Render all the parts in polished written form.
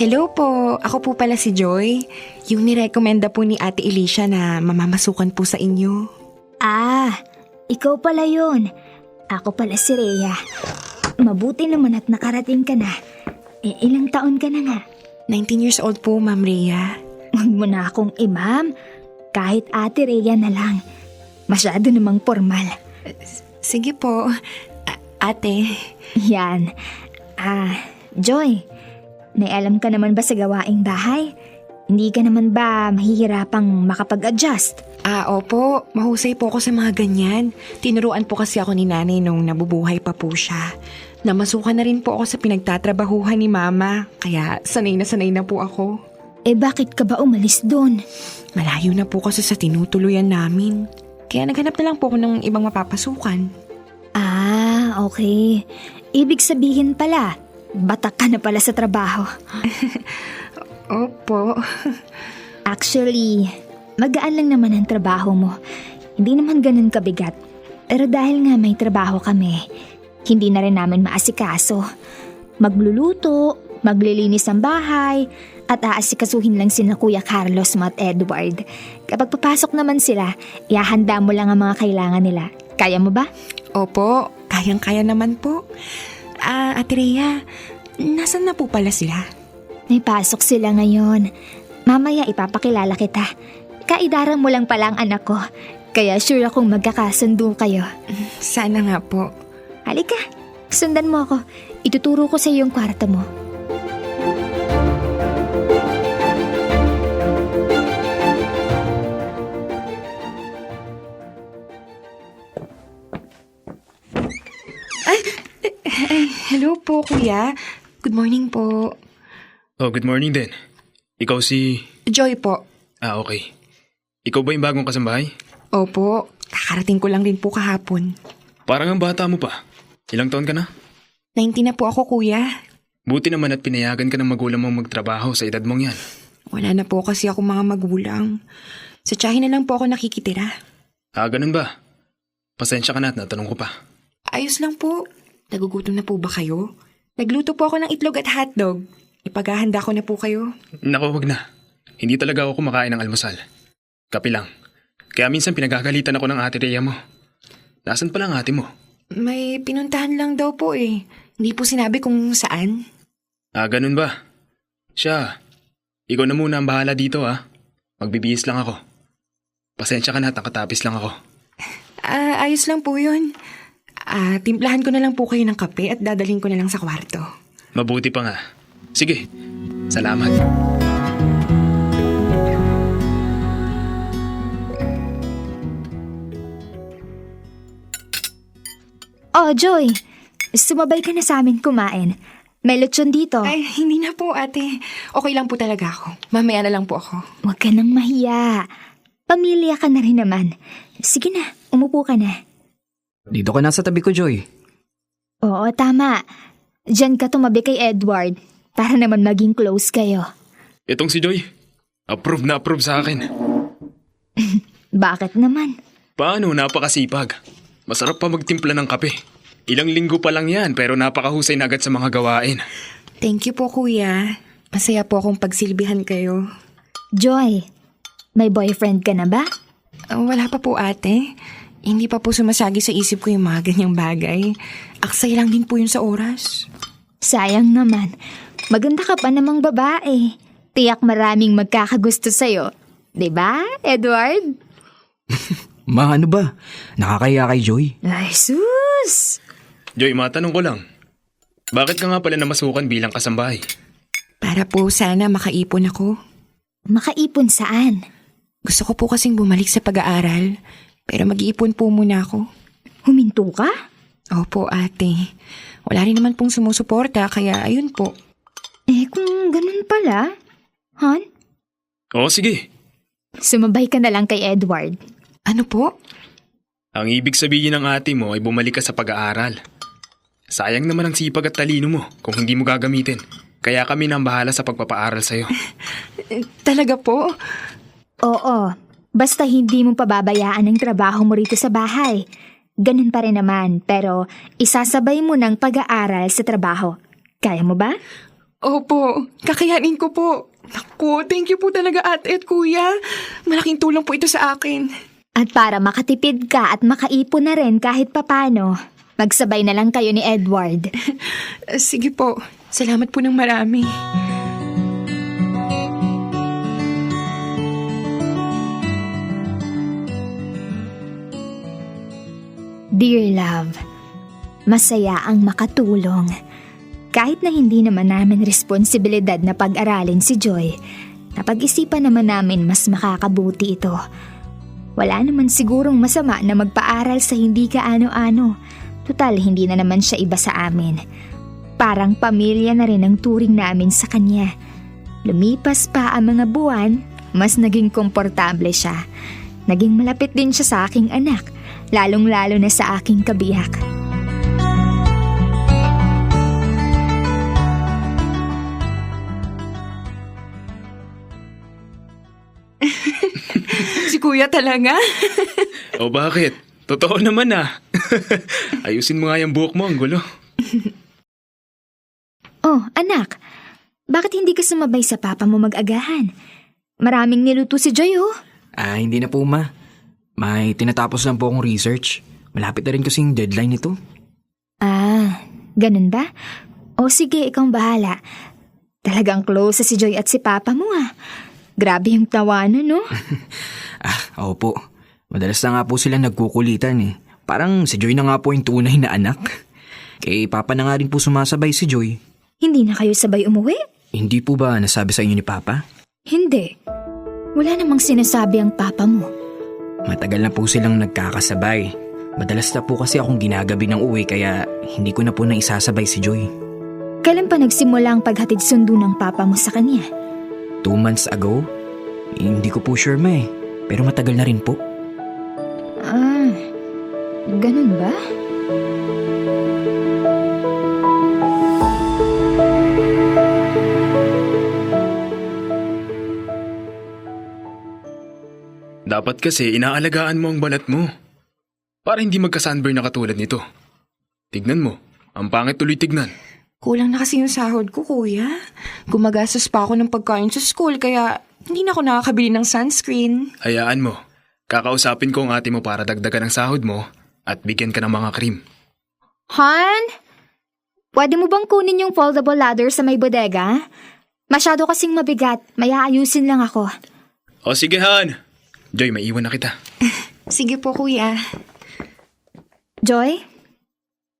Hello po, ako po pala si Joy. Yung nirekomenda po ni Ate Alicia na mamamasukan po sa inyo. Ah, ikaw pala yun. Ako pala si Rhea. Mabuti naman at nakarating ka na. Ilang taon ka na nga? 19 years old po, Ma'am Rhea. Huwag mo na akong imam. Kahit Ate Rhea na lang. Masyado namang formal. Sige po, ate. Yan. Joy, may alam ka naman ba sa gawaing bahay? Hindi ka naman ba mahihirapang makapag-adjust? Opo, mahusay po ako sa mga ganyan. Tinuruan po kasi ako ni nanay nung nabubuhay pa po siya. Namasukan na rin po ako sa pinagtatrabahuhan ni mama, kaya sanay na po ako. Bakit ka ba umalis doon? Malayo na po kasi sa tinutuluyan namin. Kaya naghanap na lang po ako ng ibang mapapasukan. Okay. Ibig sabihin pala, batak ka na pala sa trabaho. Opo. Actually, magaan lang naman ang trabaho mo. Hindi naman ganun kabigat. Pero dahil nga may trabaho kami, hindi na rin namin maasikaso. Magluluto, maglilinis ng bahay, at aasikasuhin lang sina Kuya Carlos at Edward. Kapag papasok naman sila, ihahanda mo lang ang mga kailangan nila. Kaya mo ba? Opo, kayang-kaya naman po. Ate Rhea, nasan na po pala sila? May pasok sila ngayon. Mamaya ipapakilala kita. Kaidaran mo lang pala ang anak ko. Kaya sure akong magkakasundo kayo. Sana nga po. Halika, sundan mo ako. Ituturo ko sa iyo yung kwarto mo. Hello po, kuya. Good morning po. Oh, good morning din. Ikaw si... Joy po. Okay. Ikaw ba yung bagong kasambahay? Opo, kakarating ko lang din po kahapon. Parang ang bata mo pa. Ilang taon ka na? 19 na po ako, kuya. Buti naman at pinayagan ka ng magulang mong magtrabaho sa edad mong yan. Wala na po kasi ako mga magulang. Sa tiyahin na lang po ako nakikitira. Ganun ba? Pasensya ka na at natanong ko pa. Ayos lang po. Nagugutom na po ba kayo? Nagluto po ako ng itlog at hotdog. Ipaghahanda ko na po kayo. Naku, wag na. Hindi talaga ako kumakain ng almusal. Kape lang. Kaya minsan pinagagalitan ako ng ate Rhea mo. Nasaan pala ang ate mo? May pinuntahan lang daw po eh. Hindi po sinabi kung saan. Ganun ba? Siya, ikaw na muna ang bahala dito Magbibihis lang ako. Pasensya ka na at nakatapis lang ako. Ayos lang po yun. Timplahan ko na lang po kayo ng kape at dadalhin ko na lang sa kwarto. Mabuti pa nga. Sige, salamat. Oh, Joy, sumabay ka na sa amin kumain. May lechon dito. Ay, hindi na po ate. Okay lang po talaga ako. Mamaya na lang po ako. Huwag ka nang mahiya. Pamilya ka na rin naman. Sige na, umupo ka na. Dito ka na sa tabi ko, Joy. Oo, tama. Diyan ka tumabi kay Edward para naman maging close kayo. Itong si Joy, approve na approve sa akin. Bakit naman? Paano, napakasipag. Masarap pa magtimpla ng kape. Ilang linggo pa lang yan pero napakahusay na agad sa mga gawain. Thank you po kuya. Masaya po akong pagsilbihan kayo. Joy, may boyfriend ka na ba? Wala pa po ate. Hindi pa po sumasagi sa isip ko yung mga ganyang bagay. Aksay lang din po yun sa oras. Sayang naman. Maganda ka pa namang babae. Tiyak maraming magkakagusto sa'yo. 'Di ba, Edward? Ma, ano ba? Nakakaya kay Joy. Ay, sus! Joy, matanong ko lang. Bakit ka nga pala namasukan bilang kasambahay? Para po sana makaipon ako. Makaipon saan? Gusto ko po kasing bumalik sa pag-aaral. Pero mag-iipon po muna ako. Huminto ka? Opo ate. Wala rin naman pong sumusuporta kaya ayun po. Kung ganun pala, Han? Sige. Sumabay ka na lang kay Edward. Ano po? Ang ibig sabihin ng ate mo ay bumalik ka sa pag-aaral. Sayang naman ang sipag at talino mo kung hindi mo gagamitin. Kaya kami nang bahala sa pagpapaaral sa'yo. Talaga po? Oo. Basta hindi mo pababayaan ang trabaho mo rito sa bahay. Ganun pa rin naman, pero isasabay mo ng pag-aaral sa trabaho. Kaya mo ba? Opo, kakayanin ko po. Naku, thank you po talaga ate at kuya. Malaking tulong po ito sa akin. At para makatipid ka at makaipon na rin kahit papano, magsabay na lang kayo ni Edward. Sige po, salamat po ng marami. Dear love, masaya ang makatulong. Kahit na hindi naman namin responsibilidad na pag-aralin si Joy, napag-isipan naman namin mas makakabuti ito. Wala naman sigurong masama na magpaaral sa hindi kaano-ano. Tutal, hindi na naman siya iba sa amin. Parang pamilya na rin ang turing namin sa kanya. Lumipas pa ang mga buwan, mas naging komportable siya. Naging malapit din siya sa aking anak, lalong-lalo na sa aking kabiyak. Si kuya talaga? O bakit? Totoo naman ah. Ayusin mo nga yung buhok mo, ang gulo. Oh, anak, bakit hindi ka sumabay sa papa mo mag-agahan? Maraming niluto si Joy, oh. Hindi na po, ma. May tinatapos lang po akong research. Malapit na rin kasing deadline nito. Ganun ba? O sige, ikaw ang bahala. Talagang close sa si Joy at si papa mo, ah. Grabe yung tawanan, no? Opo. Madalas na nga po sila nagkukulitan eh. Parang si Joy na nga po yung tunay na anak. Kay papa na nga rin po sumasabay si Joy. Hindi na kayo sabay umuwi? Hindi po ba nasabi sa inyo ni papa? Hindi. Wala namang sinasabi ang papa mo. Matagal na po silang nagkakasabay. Madalas na po kasi akong ginagabi ng uwi kaya hindi ko na po naisasabay si Joy. Kailan pa nagsimula ang paghatid sundo ng papa mo sa kanya? 2 months ago? Hindi ko po sure, ma eh. Pero matagal na rin po. Ganun ba? Dapat kasi inaalagaan mo ang balat mo. Para hindi magka-sunburn na katulad nito. Tignan mo, ang pangit tuloy tignan. Kulang na kasi yung sahod ko, kuya. Gumagastos pa ako ng pagkain sa school, kaya hindi na ako nakakabili ng sunscreen. Hayaan mo, kakausapin ko ang ate mo para dagdagan ang sahod mo at bigyan ka ng mga cream. Han? Pwede mo bang kunin yung foldable ladder sa may bodega? Masyado kasing mabigat, may aayusin lang ako. O sige Han, Joy, maiwan na kita. Sige po, kuya. Joy,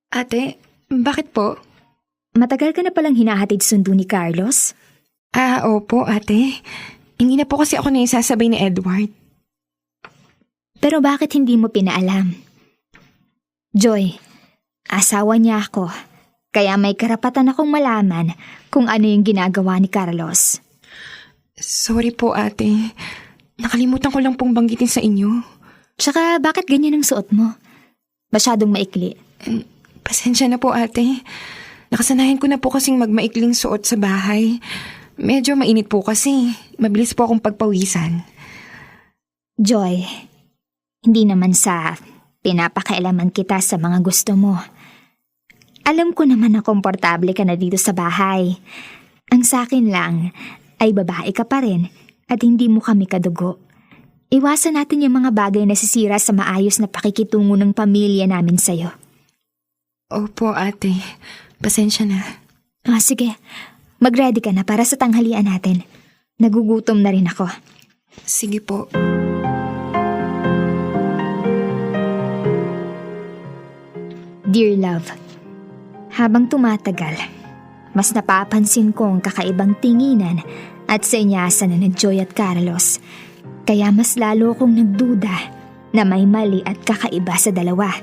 Ate, bakit po? matagal ka na palang hinahatid sundo ni Carlos? Opo, ate. Hindi na po kasi ako na isasabay ni Edward. Pero bakit hindi mo pinaalam? Joy, asawa niya ako. Kaya may karapatan akong malaman kung ano yung ginagawa ni Carlos. Sorry po, ate. Nakalimutan ko lang pong banggitin sa inyo. Tsaka bakit ganyan ang suot mo? Masyadong maikli. Pasensya na po, ate. Nakasanayan ko na po kasing magmaikling suot sa bahay. Medyo mainit po kasi. Mabilis po akong pagpawisan. Joy, hindi naman sa pinapakailaman kita sa mga gusto mo. Alam ko naman na komportable ka na dito sa bahay. Ang sakin lang ay babae ka pa rin at hindi mo kami kadugo. Iwasan natin yung mga bagay na sisira sa maayos na pakikitungo ng pamilya namin sa'yo. Opo, ate. Pasensya na. Sige. Mag-ready ka na para sa tanghalian natin. Nagugutom na rin ako. Sige po. Dear love, habang tumatagal, mas napapansin ko ang kakaibang tinginan at senyasan na Joy at Carlos. Kaya mas lalo kong nagduda na may mali at kakaiba sa dalawa.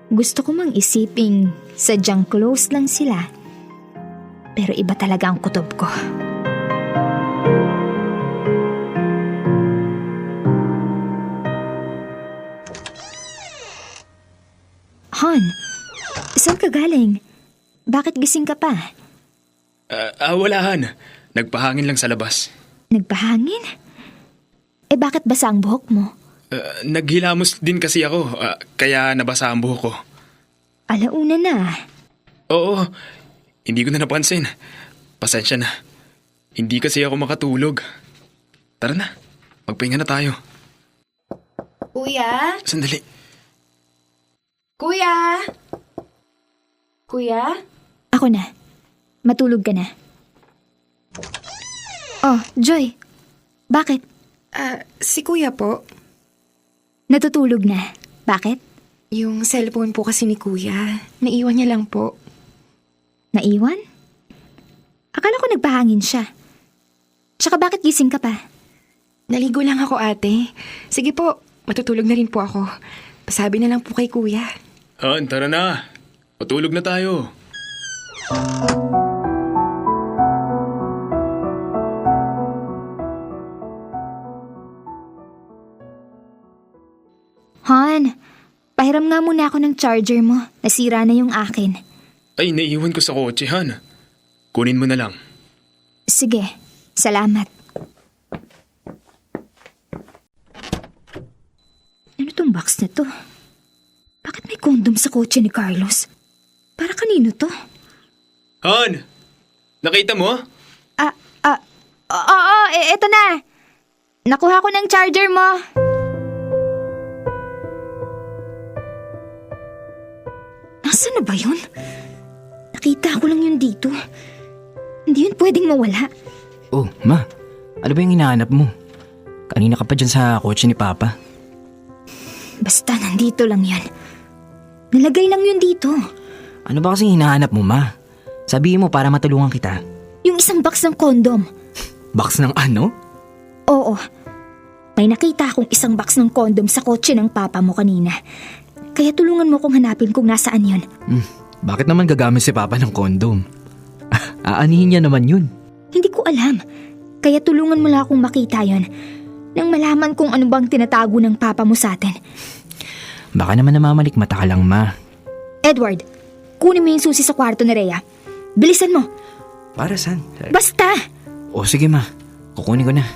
Gusto ko mang isiping sadyang close lang sila. Pero iba talaga ang kutob ko. Han, saan ka galing? Bakit gising ka pa? Wala Han, nagpahangin lang sa labas. Nagpahangin? Bakit basa ang buhok mo? Naghilamos din kasi ako, kaya nabasa ang buhok ko. Alauna na. Oo, hindi ko na napansin. Pasensya na. Hindi kasi ako makatulog. Tara na, magpahinga na tayo. Kuya? Sandali. Kuya? Kuya? Ako na. Matulog ka na. Oh, Joy. Bakit? Si kuya po. Natutulog na. Bakit? Yung cellphone po kasi ni kuya. Naiwan niya lang po. Naiwan? Akala ko nagpahangin siya. Tsaka bakit gising ka pa? Naligo lang ako, ate. Sige po, matutulog na rin po ako. Pasabi na lang po kay kuya. Han, tara na. Patulog na tayo. Han, pahiram nga muna ako ng charger mo. Nasira na yung akin. Ay, naiwan ko sa kotse, Han. Kunin mo na lang. Sige, salamat. Ano tong box na to? Bakit may kondom sa kotse ni Carlos? Para kanino to? Han! Nakita mo? Oo, eto na. Nakuha ko ng charger mo. Nasaan na ba yun? Nakita ko lang yun dito. Hindi yun pwedeng mawala. Oh, ma. Ano ba yung hinahanap mo? Kanina ka pa dyan sa kotse ni Papa. Basta nandito lang yan. Nalagay lang yun dito. Ano ba kasing hinahanap mo, ma? Sabihin mo para matulungan kita. Yung isang box ng kondom. Box ng ano? Oo. May nakita akong isang box ng kondom sa kotse ng papa mo kanina. Kaya tulungan mo kong hanapin kung nasaan yun. Bakit naman gagamit si Papa ng kondom? Aanihin niya naman yun. Hindi ko alam. Kaya tulungan mo lang akong makita yun. Nang malaman kung ano bang tinatago ng papa mo sa atin. Baka naman namamalikmata ka lang, ma. Edward, kunin mo yung susi sa kwarto ni Rhea. Bilisan mo. Para saan? Basta! O sige, ma. Kukunin ko na.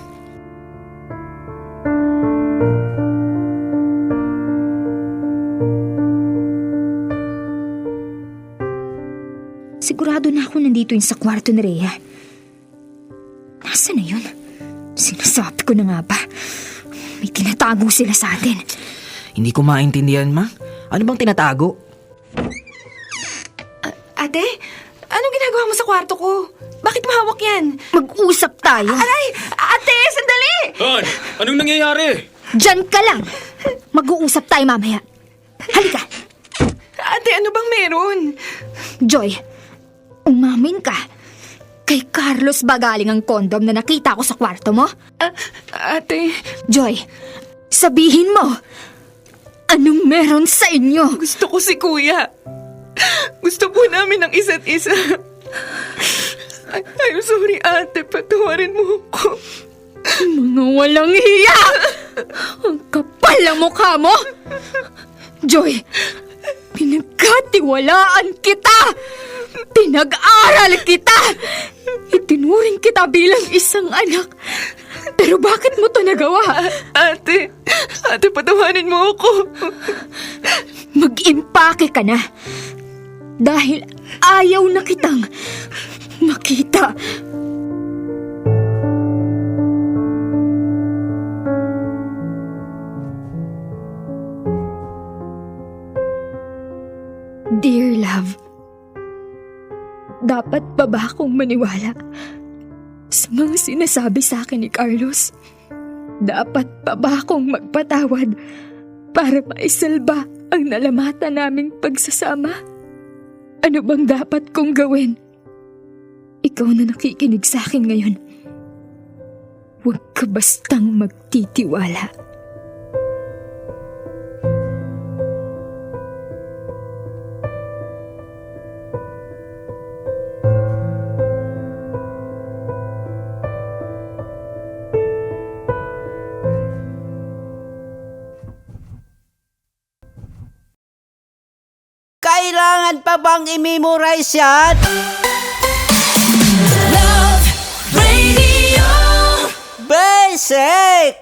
Sigurado na ako nandito yun sa kwarto ni Rhea. Nasaan na yun? Sinasabi ko na nga ba? May tinatago sila sa atin. Hindi ko maintindihan, ma. Ano bang tinatago? Ate, anong ginagawa mo sa kwarto ko? Bakit mahawak yan? Mag-usap tayo. Aray! Ate, sandali! Han! Anong nangyayari? Diyan ka lang. Mag-uusap tayo mamaya. Halika. Ate, ano bang meron? Joy, umamin ka. Kay Carlos ba galing ang kondom na nakita ko sa kwarto mo? Ate, Joy, sabihin mo. Anong meron sa inyo? gusto ko si kuya. Gusto po namin ng isa't isa. I'm sorry, ate. Patawarin mo ako. Mga walang hiya! Ang kapal ng mukha mo! Joy, pinagkatiwalaan kita! Pinag-aral kita! Itinuring kita bilang isang anak. Pero bakit mo to nagawa? Ate, patawarin mo ako. Mag-impake ka na. Dahil ayaw na kitang makita. Dear love, dapat pa ba akong maniwala sa mga sinasabi sa akin ni Carlos? Dapat pa ba akong magpatawad para maisalba ang nalamatan naming pagsasama? Ano bang dapat kong gawin? Ikaw na nakikinig sa akin ngayon. Huwag ka bastang magtitiwala. Kailangan pa bang i-memorize yan? Love Radio. Basic!